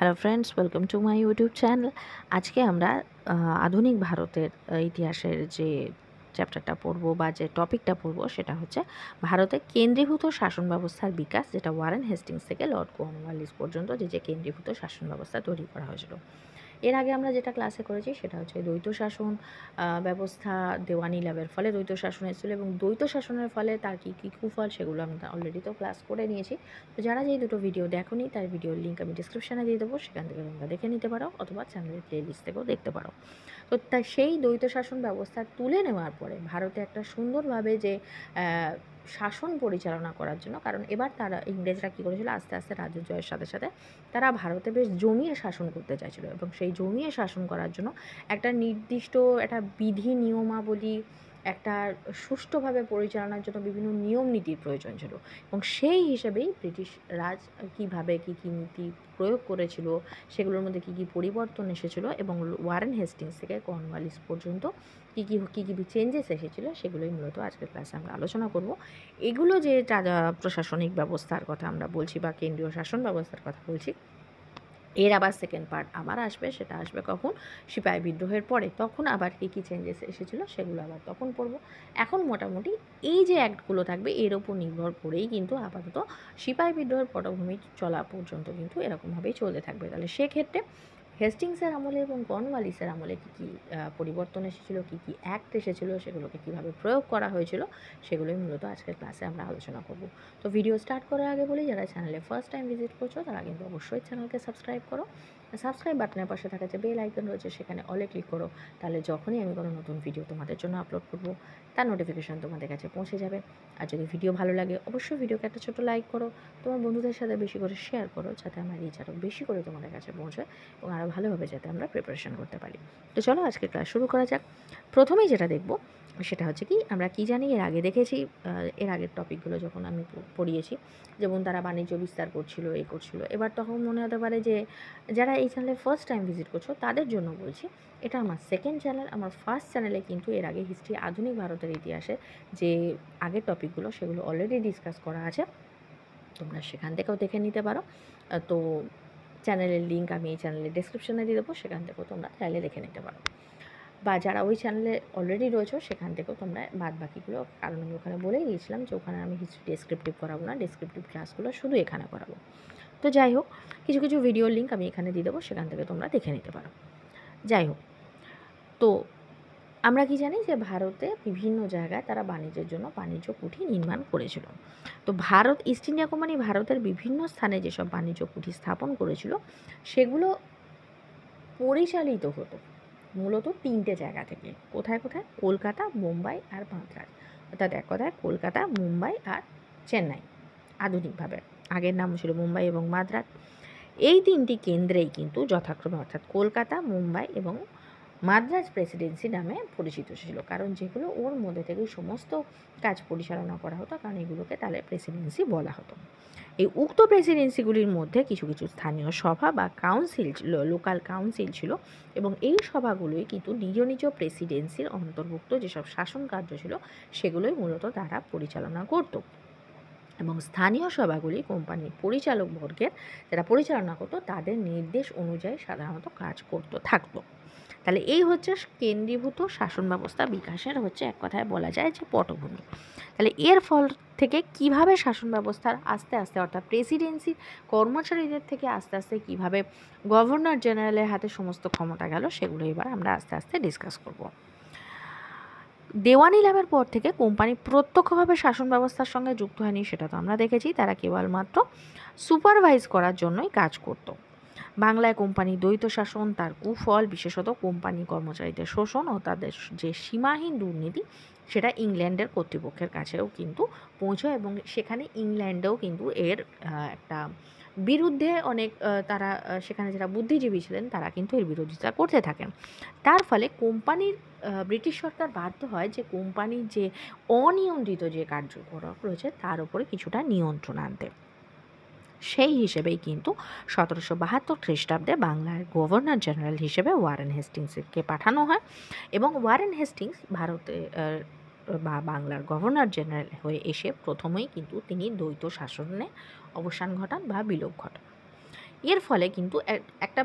Hello friends, welcome to my YouTube channel. আজকে আমরা আধুনিক ভারতের ইতিহাসের যে চ্যাপ্টারটা পড়বো বা যে টপিকটা পড়বো সেটা হচ্ছে ভারতে কেন্দ্রীভূত শাসন ব্যবস্থার বিকাশ, যেটা ওয়ারেন হেস্টিংস থেকে লর্ড কর্নওয়ালিস পর্যন্ত যে কেন্দ্রীভূত শাসন ব্যবস্থা তৈরি করা হয়েছিল। এর আগে আমরা যেটা ক্লাসে করেছি সেটা হচ্ছে দ্বৈত শাসন ব্যবস্থা, দেওয়ানি লাভের ফলে দ্বৈত শাসন এসেছিলো এবং দ্বৈত শাসনের ফলে তার কী কী কুফল সেগুলো আমরা অলরেডি তো ক্লাস করে নিয়েছি। তো যারা যেই দুটো ভিডিও দেখোনি তার ভিডিওর লিঙ্ক আমি ডিসক্রিপশানে দিয়ে দেবো, সেখান থেকে তোমরা দেখে নিতে পারো অথবা চ্যানেলের প্লে লিস্ট থেকেও দেখতে পারো। তো তাই সেই দ্বৈত শাসন ব্যবস্থা তুলে নেওয়ার পরে ভারতে একটা সুন্দরভাবে যে শাসন পরিচালনা করার জন্য, কারণ এবার তারা ইংরেজরা কী করেছিল, আস্তে আস্তে রাজ্য জয়ের সাথে সাথে তারা ভারতে বেশ জমিয়ে শাসন করতে চাইছিল এবং সেই জমিয়ে শাসন করার জন্য একটা নির্দিষ্ট একটা বিধি নিয়মাবলী, একটা সুষ্ঠুভাবে পরিচালনার জন্য বিভিন্ন নিয়ম নীতির প্রয়োজন ছিল এবং সেই হিসেবেই ব্রিটিশ রাজ কীভাবে কী কী নীতি প্রয়োগ করেছিল, সেগুলোর মধ্যে কী কী পরিবর্তন এসেছিলো এবং ওয়ারেন হেস্টিংস থেকে কর্নওয়ালিস পর্যন্ত কী কী চেঞ্জেস এসেছিলো সেগুলোই মূলত আজকের ক্লাসে আমরা আলোচনা করব। এগুলো যে প্রশাসনিক ব্যবস্থার কথা আমরা বলছি বা কেন্দ্রীয় শাসন ব্যবস্থার কথা বলছি, এর আবার সেকেন্ড পার্ট আবার আসবে, সেটা আসবে কখন, সিপাহি বিদ্রোহের পরে। তখন আবার কী কী চেঞ্জেস এসেছিলো সেগুলো আবার তখন পড়ব। এখন মোটামুটি এই যে অ্যাক্টগুলো থাকবে এর ওপর নির্ভর করেই কিন্তু আপাতত সিপাহি বিদ্রোহের পটভূমি চলা পর্যন্ত কিন্তু এরকমভাবেই চলতে থাকবে। তাহলে সেক্ষেত্রে হেস্টিংসের আমলে এবং কর্নওয়ালিসের আমলে কী কী পরিবর্তন এসেছিলো, কী কী অ্যাক্ট এসেছিলো, সেগুলোকে কীভাবে প্রয়োগ করা হয়েছিল সেগুলোই মূলত আজকের ক্লাসে আমরা আলোচনা করব। তো ভিডিও স্টার্ট করার আগে বলি, যারা চ্যানেলে ফার্স্ট টাইম ভিজিট করছো তারা কিন্তু অবশ্যই চ্যানেলকে সাবস্ক্রাইব করো। সাবস্ক্রাইব বাটনের পাশে থাকা যে বেল আইকন রয়েছে সেখানে অলে ক্লিক করো, তাহলে যখনই আমি কোনো নতুন ভিডিও তোমাদের জন্য আপলোড করব তার নোটিফিকেশান তোমাদের কাছে পৌঁছে যাবে। আর যদি ভিডিও ভালো লাগে অবশ্যই ভিডিওকে একটা ছোটো লাইক করো, তোমার বন্ধুদের সাথে বেশি করে শেয়ার করো, যাতে আমার রিচ আরও বেশি করে তোমাদের কাছে পৌঁছায় এবং আরও ভালোভাবে যাতে আমরা প্রিপারেশান করতে পারি। তো চলো আজকে ক্লাস শুরু করা যাক। প্রথমেই যেটা দেখব সেটা হচ্ছে কি, আমরা কি জানি এর আগে দেখেছি, এর আগের টপিকগুলো যখন আমি পড়িয়েছি, যেমন তারা বাণিজ্য বিস্তার করছিল, করছিল। এবার তখন মনে হতে পারে যে যারা এই চ্যানেলে ফার্স্ট টাইম ভিজিট করছো তাদের জন্য বলছি, এটা আমার সেকেন্ড চ্যানেল। আমার ফার্স্ট চ্যানেলে কিন্তু এর আগে হিস্ট্রি, আধুনিক ভারতের ইতিহাসে যে আগের টপিকগুলো সেগুলো অলরেডি ডিসকাস করা আছে, তোমরা সেখান থেকেও দেখে নিতে পারো। তো চ্যানেলের লিঙ্ক আমি এই চ্যানেলের ডেসক্রিপশানে দিয়ে দেবো, সেখান থেকেও তোমরা চাইলে দেখে নিতে পারো। বা যারা ওই চ্যানেলে অলরেডি রয়েছে সেখান থেকেও তোমরা বাদ বাকিগুলো, কারণ আমি ওখানে বলেই দিয়েছিলাম যে ওখানে আমি হিস্ট্রি ডেসক্রিপটিভ করাবো না, ডেসক্রিপটিভ ক্লাসগুলো শুধু এখানে করাবো। তো যাই হোক, কিছু কিছু ভিডিওর লিঙ্ক আমি এখানে দিয়ে দেবো, সেখান থেকে তোমরা দেখে নিতে পারো। যাই হোক, তো আমরা কি জানি যে ভারতে বিভিন্ন জায়গায় তারা বাণিজ্যের জন্য বাণিজ্য কুঠি নির্মাণ করেছিল। তো ভারত ইস্ট ইন্ডিয়া কোম্পানি ভারতের বিভিন্ন স্থানে যেসব বাণিজ্য কুঠি স্থাপন করেছিল সেগুলো পরিচালিত হতো মূলত তিনটে জায়গা থেকে। কোথায় কোথায়? কলকাতা, মুম্বাই আর মাদ্রাজ। অর্থাৎ এক কথায় কলকাতা, মুম্বাই আর চেন্নাই। আধুনিকভাবে আগের নাম ছিল মুম্বাই এবং মাদ্রাজ। এই তিনটি কেন্দ্রেই কিন্তু যথাক্রমে, অর্থাৎ কলকাতা, মুম্বাই এবং মাদ্রাজ প্রেসিডেন্সি নামে পরিচিত ছিল, কারণ যেগুলো ওর মধ্যে থেকেই সমস্ত কাজ পরিচালনা করা হতো, কারণ এগুলোকে তাহলে প্রেসিডেন্সি বলা হতো। এই উক্ত প্রেসিডেন্সিগুলির মধ্যে কিছু কিছু স্থানীয় সভা বা কাউন্সিল ছিল, লোকাল কাউন্সিল ছিল, এবং এই সভাগুলোই কিন্তু নিজ নিজ প্রেসিডেন্সির অন্তর্ভুক্ত যেসব শাসন কার্য ছিল সেগুলোই মূলত তারা পরিচালনা করত। এবং স্থানীয় সভাগুলি কোম্পানির পরিচালক বর্গের যারা পরিচালনা করতো তাদের নির্দেশ অনুযায়ী সাধারণত কাজ করতে থাকতো। তাহলে এই হচ্ছে কেন্দ্রীভূত শাসন ব্যবস্থা বিকাশের হচ্ছে এক কথায় বলা যায় যে পটভূমি। তাহলে এর ফল থেকে কিভাবে শাসন ব্যবস্থার আস্তে আস্তে, অর্থাৎ প্রেসিডেন্সির কর্মচারীদের থেকে আস্তে আস্তে কিভাবে গভর্নর জেনারেলের হাতে সমস্ত ক্ষমতা গেল সেগুলো এবার আমরা আস্তে আস্তে ডিসকাস করব। দেওয়ানি লাভের পর থেকে কোম্পানি প্রত্যক্ষভাবে শাসন ব্যবস্থার সঙ্গে যুক্ত হয়নি, সেটা তো আমরা দেখেছি। তারা কেবলমাত্র সুপারভাইজ করার জন্যই কাজ করত। বাংলায় কোম্পানি দ্বৈত শাসন, তার কুফল বিশেষত কোম্পানি কর্মচারীদের শোষণ ও তাদের যে সীমাহীন দুর্নীতি, সেটা ইংল্যান্ডের কর্তৃপক্ষের কাছেও কিন্তু পৌঁছয় এবং সেখানে ইংল্যান্ডেও কিন্তু এর একটা বিরুদ্ধে অনেক তারা সেখানে যারা বুদ্ধিজীবী ছিলেন তারা কিন্তু এর বিরোধিতা করতে থাকেন। তার ফলে কোম্পানির ব্রিটিশ সরকার বাধ্য হয় যে কোম্পানির যে অনিয়ন্ত্রিত যে কার্যকলাপ রয়েছে তার উপরে কিছুটা নিয়ন্ত্রণ আনতে। সেই হিসেবেই কিন্তু 1772 খ্রিস্টাব্দে বাংলার গভর্নর জেনারেল হিসেবে ওয়ারেন হেস্টিংসকে পাঠানো হয় এবং ওয়ারেন হেস্টিংস ভারতে বা বাংলার গভর্নর জেনারেল হয়ে এসে প্রথমেই কিন্তু তিনি দ্বৈত শাসনে অবসান ঘটান বা বিলোপ ঘটান। এর ফলে কিন্তু একটা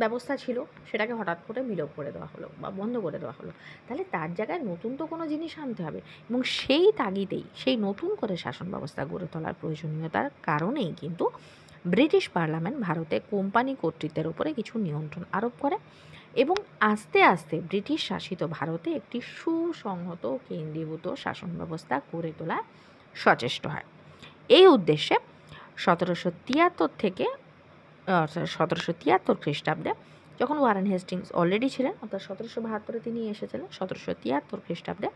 ব্যবস্থা ছিল, সেটাকে হঠাৎ করে বিলোপ করে দেওয়া হলো বা বন্ধ করে দেওয়া হলো। তাহলে তার জায়গায় নতুন তো কোনো জিনিস আনতে হবে, এবং সেই তাগিদেই সেই নতুন করে শাসন ব্যবস্থা গড়ে তোলার প্রয়োজনীয়তার কারণেই কিন্তু ব্রিটিশ পার্লামেন্ট ভারতে কোম্পানি কর্তৃত্বের উপরে কিছু নিয়ন্ত্রণ আরোপ করে, এবং আস্তে আস্তে ব্রিটিশ শাসিত ভারতে একটি সুসংহত কেন্দ্রীভূত শাসন ব্যবস্থা গড়ে তোলা সচেষ্ট হয়। এই উদ্দেশ্যে 1773 খ্রিস্টাব্দে, যখন ওয়ারেন হেস্টিংস অলরেডি ছিলেন, অর্থাৎ 1772 তিনি এসেছিলেন, 1773 খ্রিস্টাব্দে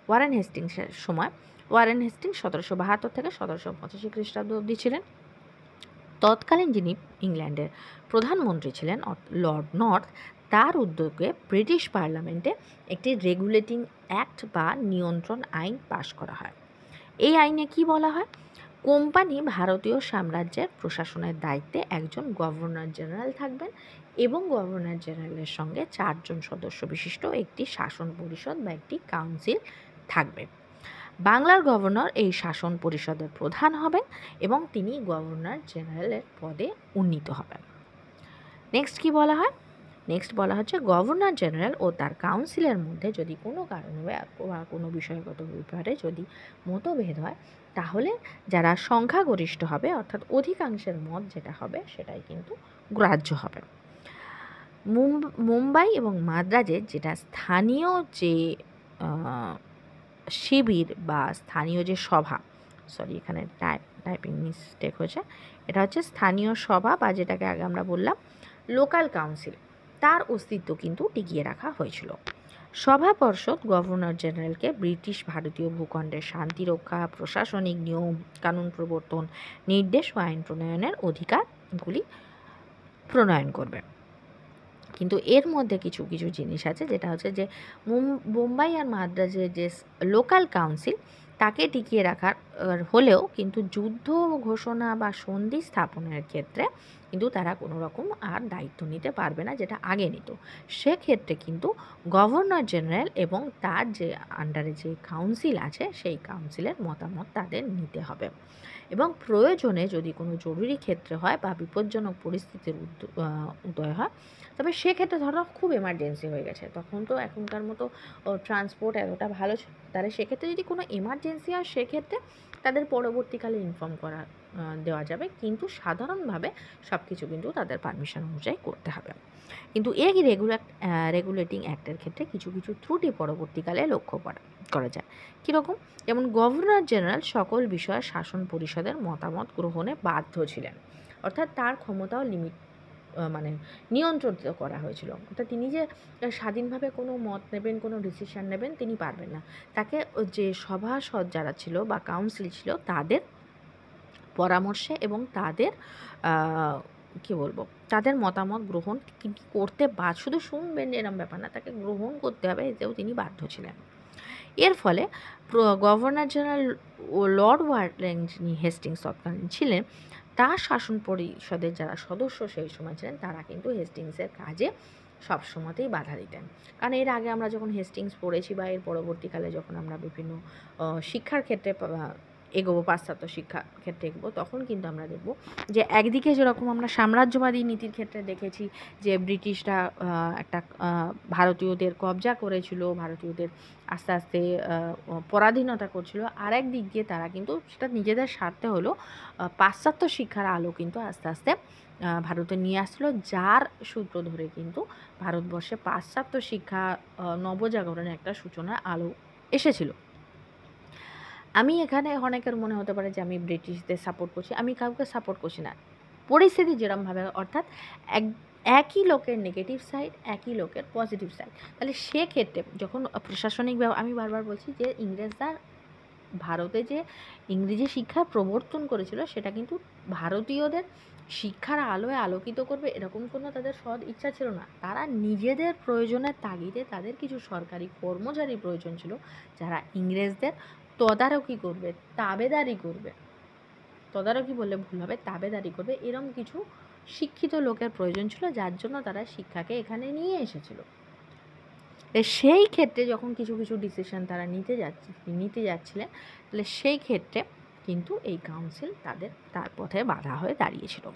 ওয়ারেন হেস্টিংসের সময়, ওয়ারেন হেস্টিংস 1772 থেকে 1785 খ্রিস্টাব্দ অবধি ছিলেন। তৎকালীন যিনি ইংল্যান্ডের প্রধানমন্ত্রী ছিলেন লর্ড নর্থ, তার উদ্যোগে ব্রিটিশ পার্লামেন্টে একটি রেগুলেটিং অ্যাক্ট বা নিয়ন্ত্রণ আইন পাশ করা হয়। এই আইনে কি বলা হয়? কোম্পানি ভারতীয় সাম্রাজ্যের প্রশাসনের দায়িত্বে একজন গভর্নর জেনারেল থাকবেন, এবং গভর্নর জেনারেলের সঙ্গে 4 জন সদস্য বিশিষ্ট একটি শাসন পরিষদ বা একটি কাউন্সিল থাকবে। বাংলার গভর্নর এই শাসন পরিষদের প্রধান হবেন, এবং তিনি গভর্নর জেনারেলের পদে উন্নীত হবেন। নেক্সট কি বলা হয়? নেক্সট বলা হচ্ছে, গভর্নর জেনারেল ও তার কাউন্সিলের মধ্যে যদি কোনো কারণে বা কোনো বিষয়গত ব্যাপারে যদি মতভেদ হয়, তাহলে যারা সংখ্যাগরিষ্ঠ হবে, অর্থাৎ অধিকাংশের মত যেটা হবে, সেটাই কিন্তু গ্রাহ্য হবে। মুম্বাই এবং মাদ্রাজে যেটা স্থানীয় যে শিবির বা স্থানীয় যে সভা, এখানে টাইপিং মিস্টেক হয়েছে, এটা হচ্ছে স্থানীয় সভা বা যেটাকে আগে আমরা বললাম লোকাল কাউন্সিল, তার অস্তিত্ব কিন্তু টিকিয়ে রাখা হয়েছিল। সভা পর্ষদ গভর্নর জেনারেলকে ব্রিটিশ ভারতীয় ভূখণ্ডের শান্তি রক্ষা, প্রশাসনিক নিয়ম কানুন প্রবর্তন, নির্দেশ ও আইন প্রণয়নের অধিকারগুলি প্রণয়ন করবে। কিন্তু এর মধ্যে কিছু কিছু জিনিস আছে, যেটা হচ্ছে যে মুম্বাই আর মাদ্রাজের যে লোকাল কাউন্সিল, তাকে টিকিয়ে রাখার হলেও কিন্তু যুদ্ধ ঘোষণা বা সন্ধি স্থাপনের ক্ষেত্রে কিন্তু তারা কোনো রকম আর দায়িত্ব নিতে পারবে না, যেটা আগে নিত। সেক্ষেত্রে কিন্তু গভর্নর জেনারেল এবং তার যে আন্ডারে যে কাউন্সিল আছে, সেই কাউন্সিলের মতামত তাদের নিতে হবে, এবং প্রয়োজনে যদি কোনো জরুরি ক্ষেত্রে হয় বা বিপজ্জনক পরিস্থিতির উদয় হয়, তবে সেক্ষেত্রে ধরো খুব এমার্জেন্সি হয়ে গেছে, তখন তো এখনকার মতো ট্রান্সপোর্ট এতটা ভালো, তাহলে সেক্ষেত্রে যদি কোনো এমার্জেন্সি হয়, সেক্ষেত্রে তাদের পরবর্তীকালে ইনফর্ম দেওয়া যাবে, কিন্তু সাধারণভাবে সব কিছু কিন্তু তাদের পারমিশন অনুযায়ী করতে হবে। কিন্তু এই রেগুলেটিং অ্যাক্টের ক্ষেত্রে কিছু কিছু ত্রুটি পরবর্তীকালে লক্ষ্য করা যায়। কীরকম? যেমন গভর্নর জেনারেল সকল বিষয়ে শাসন পরিষদের মতামত গ্রহণে বাধ্য ছিলেন, অর্থাৎ তার ক্ষমতাও নিয়ন্ত্রিত করা হয়েছিল, অর্থাৎ তিনি যে স্বাধীনভাবে কোনো মত নেবেন, কোনো ডিসিশন নেবেন, তিনি পারবেন না। তাকে যে সভাসদ যারা ছিল বা কাউন্সিল ছিল, তাদের পরামর্শে এবং তাদের তাদের মতামত গ্রহণ করতে বা শুধু শুনবেন এরম ব্যাপার না, তাকে গ্রহণ করতে হবে, এতেও তিনি বাধ্য ছিলেন। এর ফলে গভর্নর জেনারেল ও লর্ড ওয়ারেন, যিনি হেস্টিংস তৎকালীন ছিলেন, তার শাসন পরিষদের যারা সদস্য সেই সময় ছিলেন, তারা কিন্তু হেস্টিংসের কাজে সবসময়তেই বাধা দিতেন। কারণ এর আগে আমরা যখন হেস্টিংস পড়েছি বা এর পরবর্তীকালে যখন আমরা বিভিন্ন শিক্ষার ক্ষেত্রে এগোবো, পাশ্চাত্য শিক্ষা ক্ষেত্রে এগোবো, তখন কিন্তু আমরা দেখব যে একদিকে যেরকম আমরা সাম্রাজ্যবাদী নীতির ক্ষেত্রে দেখেছি যে ব্রিটিশরা একটা ভারতীয়দের কবজা করেছিল, ভারতীয়দের আস্তে আস্তে পরাধীনতা করছিল, আর এক দিক দিয়ে তারা কিন্তু সেটা নিজেদের স্বার্থে হলো পাশ্চাত্য শিক্ষার আলো কিন্তু আস্তে আস্তে ভারতে নিয়ে আসছিল, যার সূত্র ধরে কিন্তু ভারতবর্ষে পাশ্চাত্য শিক্ষা নবজাগরণের একটা সূচনার আলো এসেছিল। আমি এখানে অনেকের মনে হতে পারে যে আমি ব্রিটিশদের সাপোর্ট করছি, আমি কাউকে সাপোর্ট করছি না। পরিস্থিতি যেরকমভাবে, অর্থাৎ একই লোকের নেগেটিভ সাইড, একই লোকের পজিটিভ সাইড, তাহলে সেক্ষেত্রে যখন প্রশাসনিক আমি বারবার বলছি যে ইংরেজরা ভারতে যে ইংরেজি শিক্ষার প্রবর্তন করেছিল, সেটা কিন্তু ভারতীয়দের শিক্ষার আলোয় আলোকিত করবে এরকম কোনো তাদের সৎ ইচ্ছা ছিল না। তারা নিজেদের প্রয়োজনের তাগিদে তাদের কিছু সরকারি কর্মচারী প্রয়োজন ছিল, যারা ইংরেজদের তদারকি করবে, তাবেদারি করবে, তদারকি বললে ভুল হবে, তাবেদারি করবে, এরম কিছু শিক্ষিত লোকের প্রয়োজন ছিল, যার জন্য তারা শিক্ষাকে এখানে নিয়ে এসেছিল। সেই ক্ষেত্রে যখন কিছু কিছু ডিসিশন তারা নিতে যাচ্ছিলেন, তাহলে সেই ক্ষেত্রে কিন্তু এই কাউন্সিল তার পথে বাধা হয়ে দাঁড়িয়েছিল।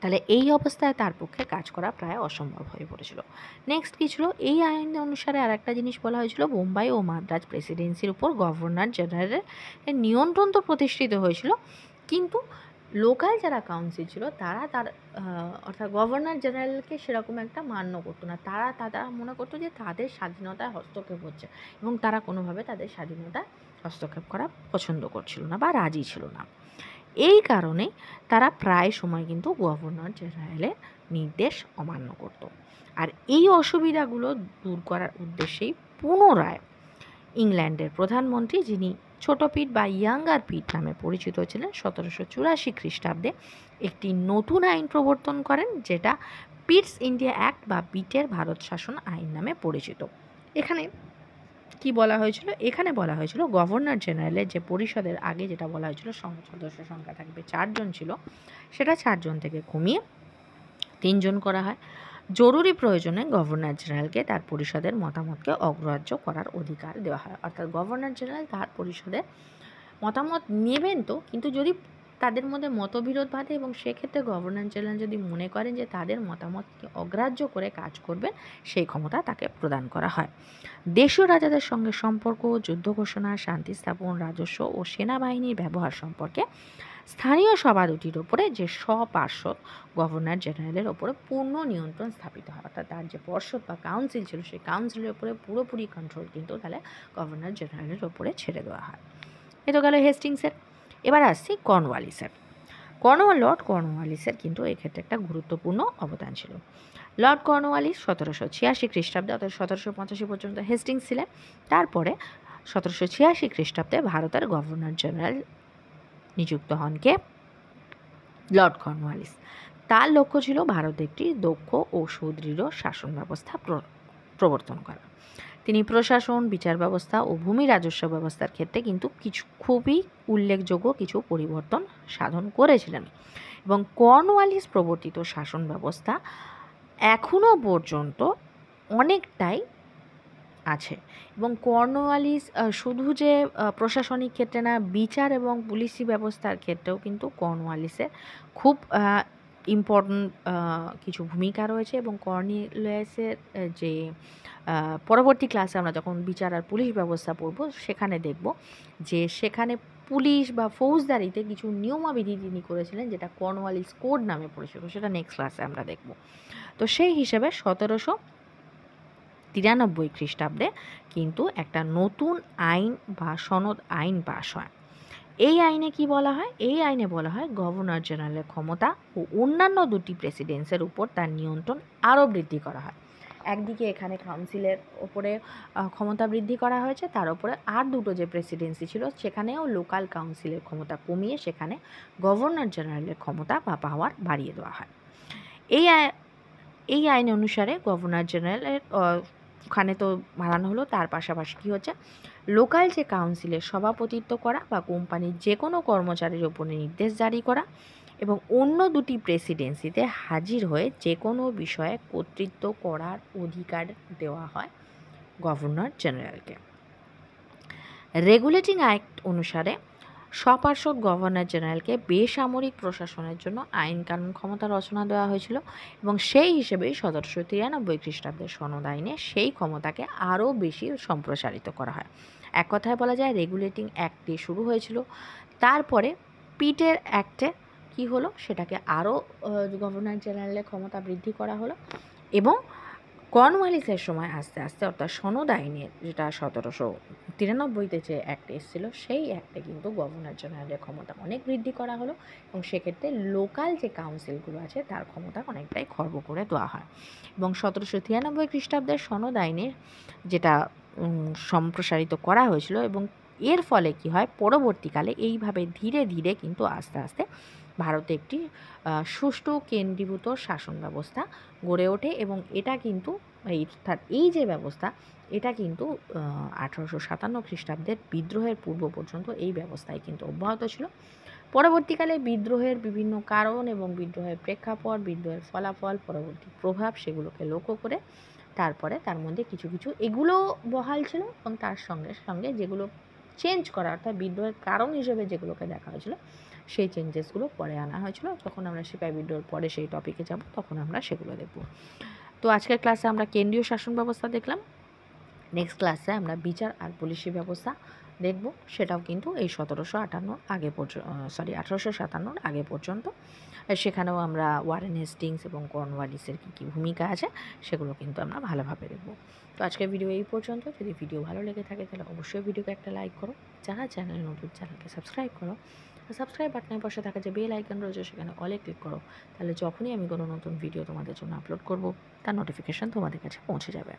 তাহলে এই অবস্থায় তার পক্ষে কাজ করা প্রায় অসম্ভব হয়ে পড়েছিল। নেক্সট কী ছিল, এই আইন অনুসারে আর একটা জিনিস বলা হয়েছিল, বোম্বাই ও মাদ্রাজ প্রেসিডেন্সির উপর গভর্নর জেনারেলের নিয়ন্ত্রণ তো প্রতিষ্ঠিত হয়েছিল, কিন্তু লোকাল যারা কাউন্সিল ছিল তারা অর্থাৎ গভর্নর জেনারেলকে সেরকম একটা মান্য করতো না। তারা মনে করতো যে তাদের স্বাধীনতায় হস্তক্ষেপ হচ্ছে, এবং তারা কোনোভাবে তাদের স্বাধীনতায় হস্তক্ষেপ করা পছন্দ করছিল না বা রাজি ছিল না। এই কারণে তারা প্রায় সময় কিন্তু গভর্নর জেনারেলের নির্দেশ অমান্য করত। আর এই অসুবিধাগুলো দূর করার উদ্দেশ্যেই পুনরায় ইংল্যান্ডের প্রধানমন্ত্রী, যিনি ছোট পিট বা ইয়াঙ্গার পিট নামে পরিচিত ছিলেন, 1784 খ্রিস্টাব্দে একটি নতুন আইন প্রবর্তন করেন, যেটা পিটস ইন্ডিয়া অ্যাক্ট বা পিটের ভারত শাসন আইন নামে পরিচিত। এখানে কি বলা হয়েছিল, এখানে বলা হয়েছিল গভর্নর জেনারেলের যে পরিষদের আগে যেটা বলা হয়েছিল সদস্য সংখ্যা থাকবে 4 জন ছিল, সেটা 4 জন থেকে কমিয়ে 3 জন করা হয়। জরুরি প্রয়োজনে গভর্নর জেনারেলকে তার পরিষদের মতামতকে অগ্রাহ্য করার অধিকার দেওয়া হয়। অর্থাৎ গভর্নর জেনারেল তার পরিষদের মতামত নেবেন তো, কিন্তু যদি তাদের মধ্যে মতবিরোধ বাধে এবং সেক্ষেত্রে গভর্নর জেনারেল যদি মনে করেন যে তাদের মতামতকে অগ্রাহ্য করে কাজ করবেন, সেই ক্ষমতা তাকে প্রদান করা হয়। দেশীয় রাজাদের সঙ্গে সম্পর্ক, যুদ্ধ ঘোষণা, শান্তি স্থাপন, রাজস্ব ও সেনাবাহিনীর ব্যবহার সম্পর্কে স্থানীয় সভা দুটির ওপরে যে স্বপার্ষদ গভর্নর জেনারেলের ওপরে পূর্ণ নিয়ন্ত্রণ স্থাপিত হয়। অর্থাৎ তার যে পর্ষদ বা কাউন্সিল ছিল, সেই কাউন্সিলের ওপরে পুরোপুরি কন্ট্রোল কিন্তু তাহলে গভর্নর জেনারেলের ওপরে ছেড়ে দেওয়া হয়। এ তো গেল হেস্টিংসের। এবার আসছি কর্নওয়ালিসের। লর্ড কর্নওয়ালিসের কিন্তু এক্ষেত্রে একটা গুরুত্বপূর্ণ অবদান ছিল। লর্ড কর্নওয়ালিস 1786 খ্রিস্টাব্দে অর্থাৎ 1785 পর্যন্ত হেস্টিংস ছিলেন। তারপরে 1786 খ্রিস্টাব্দে ভারতের গভর্নর জেনারেল নিযুক্ত হন কে? Lord Cornwallis. তার লক্ষ্য ছিল ভারতে একটি দক্ষ ও সুদৃঢ় শাসন ব্যবস্থা প্রবর্তন করা। তিনি প্রশাসন, বিচার ব্যবস্থা ও ভূমি রাজস্ব ব্যবস্থার ক্ষেত্রে কিন্তু কিছু খুবই উল্লেখযোগ্য কিছু পরিবর্তন সাধন করেছিলেন, এবং কর্নওয়ালিস প্রবর্তিত শাসন ব্যবস্থা এখনও পর্যন্ত অনেকটাই আছে। এবং কর্নওয়ালিস শুধু যে প্রশাসনিক ক্ষেত্রে না, বিচার এবং পুলিশি ব্যবস্থার ক্ষেত্রেও কিন্তু কর্নওয়ালিসের খুব ইম্পর্ট্যান্ট কিছু ভূমিকা রয়েছে। এবং কর্নওয়ালিসের যে পরবর্তী ক্লাসে আমরা যখন বিচার আর পুলিশ ব্যবস্থা পড়ব, সেখানে দেখব যে সেখানে পুলিশ বা ফৌজদারিতে কিছু নিয়মাবিধি তিনি করেছিলেন, যেটা কর্নওয়ালিস কোড নামে পরিচিত। সেটা নেক্সট ক্লাসে আমরা দেখব। তো সেই হিসেবে 1793 খ্রিস্টাব্দে কিন্তু একটা নতুন আইন বা সনদ আইন পাশ হয়। এই আইনে কি বলা হয়? এই আইনে বলা হয় গভর্নর জেনারেলের ক্ষমতা ও অন্যান্য দুটি প্রেসিডেন্সির উপর তার নিয়ন্ত্রণ আরও বৃদ্ধি করা হয়। একদিকে এখানে কাউন্সিলের ওপরে ক্ষমতা বৃদ্ধি করা হয়েছে, তার উপরে আর দুটো যে প্রেসিডেন্সি ছিল সেখানেও লোকাল কাউন্সিলের ক্ষমতা কমিয়ে সেখানে গভর্নর জেনারেলের ক্ষমতা বা পাওয়ার বাড়িয়ে দেওয়া হয়। এই আইন অনুসারে গভর্নর জেনারেলের ওখানে তো বাড়ানো হলো, তার পাশাপাশি কী হচ্ছে, লোকাল যে কাউন্সিলের সভাপতিত্ব করা বা কোম্পানির যে কোনো কর্মচারীর ওপর নির্দেশ জারি করা, এবং অন্য দুটি প্রেসিডেন্সিতে হাজির হয়ে যে কোনো বিষয়ে কর্তৃত্ব করার অধিকার দেওয়া হয় গভর্নর জেনারেলকে। রেগুলেটিং অ্যাক্ট অনুসারে স্বপার্ষদ গভর্নর জেনারেলকে বেসামরিক প্রশাসনের জন্য আইন কানুন ক্ষমতা রচনা দেওয়া হয়েছিল, এবং সেই হিসেবেই 1793 খ্রিস্টাব্দের সনদ আইনে সেই ক্ষমতাকে আরও বেশি সম্প্রসারিত করা হয়। এক কথায় বলা যায় রেগুলেটিং অ্যাক্ট দিয়ে শুরু হয়েছিল, তারপরে পিটের অ্যাক্টে কি হলো, সেটাকে আরও গভর্নর জেনারেলের ক্ষমতা বৃদ্ধি করা হলো, এবং কর্নওয়ালিসের সময় আস্তে আস্তে অর্থাৎ সনদ আইনের যেটা 1793-তে যে অ্যাক্ট এসেছিল, সেই অ্যাক্টে কিন্তু গভর্নর জেনারেলের ক্ষমতা অনেক বৃদ্ধি করা হলো, এবং সেক্ষেত্রে লোকাল যে কাউন্সিলগুলো আছে তার ক্ষমতা অনেকটাই খর্ব করে দেওয়া হয়। এবং 1793 খ্রিস্টাব্দের সনদ আইনের যেটা সম্প্রসারিত করা হয়েছিল, এবং এর ফলে কি হয়, পরবর্তীকালে এইভাবে ধীরে ধীরে কিন্তু আস্তে আস্তে ভারতে একটি সুষ্ঠু কেন্দ্রীভূত শাসন ব্যবস্থা গড়ে ওঠে, এবং এটা কিন্তু এই যে ব্যবস্থা, এটা কিন্তু 1857 খ্রিস্টাব্দের বিদ্রোহের পূর্ব পর্যন্ত এই ব্যবস্থায় কিন্তু অব্যাহত ছিল। পরবর্তীকালে বিদ্রোহের বিভিন্ন কারণ এবং বিদ্রোহের প্রেক্ষাপট, বিদ্রোহের ফলাফল, পরবর্তী প্রভাব, সেগুলোকে লক্ষ্য করে তারপরে তার মধ্যে কিছু কিছু এগুলো বহাল ছিল, এবং তার সঙ্গে সঙ্গে যেগুলো চেঞ্জ করা, অর্থাৎ বিদ্রোহের কারণ হিসেবে যেগুলোকে দেখা হয়েছিল, সেই চেঞ্জেসগুলো পরে আনা হয়েছিল। যখন আমরা সিপাহি বিদ্রোহের পরে সেই টপিকে যাব তখন আমরা সেগুলো দেখব। তো আজকের ক্লাসে আমরা কেন্দ্রীয় শাসন ব্যবস্থা দেখলাম। নেক্সট ক্লাসে আমরা বিচার আর পুলিশি ব্যবস্থা দেখব, সেটাও কিন্তু এই 1758 আগে 1857 আগে পর্যন্ত। সেখানেও আমরা ওয়ারেন হেস্টিংস এবং কর্নওয়ালিসের কী ভূমিকা আছে সেগুলো কিন্তু আমরা ভালোভাবে দেখব। তো আজকের ভিডিও এই পর্যন্ত। যদি ভিডিও ভালো লেগে থাকে তাহলে অবশ্যই ভিডিওকে একটা লাইক করো, যারা চ্যানেল নতুন চ্যানেলকে সাবস্ক্রাইব করো, সাবস্ক্রাইব বাটনের পাশে থাকা যে বেল আইকন রয়েছে সেখানে অলে ক্লিক করো, তাহলে যখনই আমি কোনো নতুন ভিডিও তোমাদের জন্য আপলোড করব তার নোটিফিকেশান তোমাদের কাছে পৌঁছে যাবে।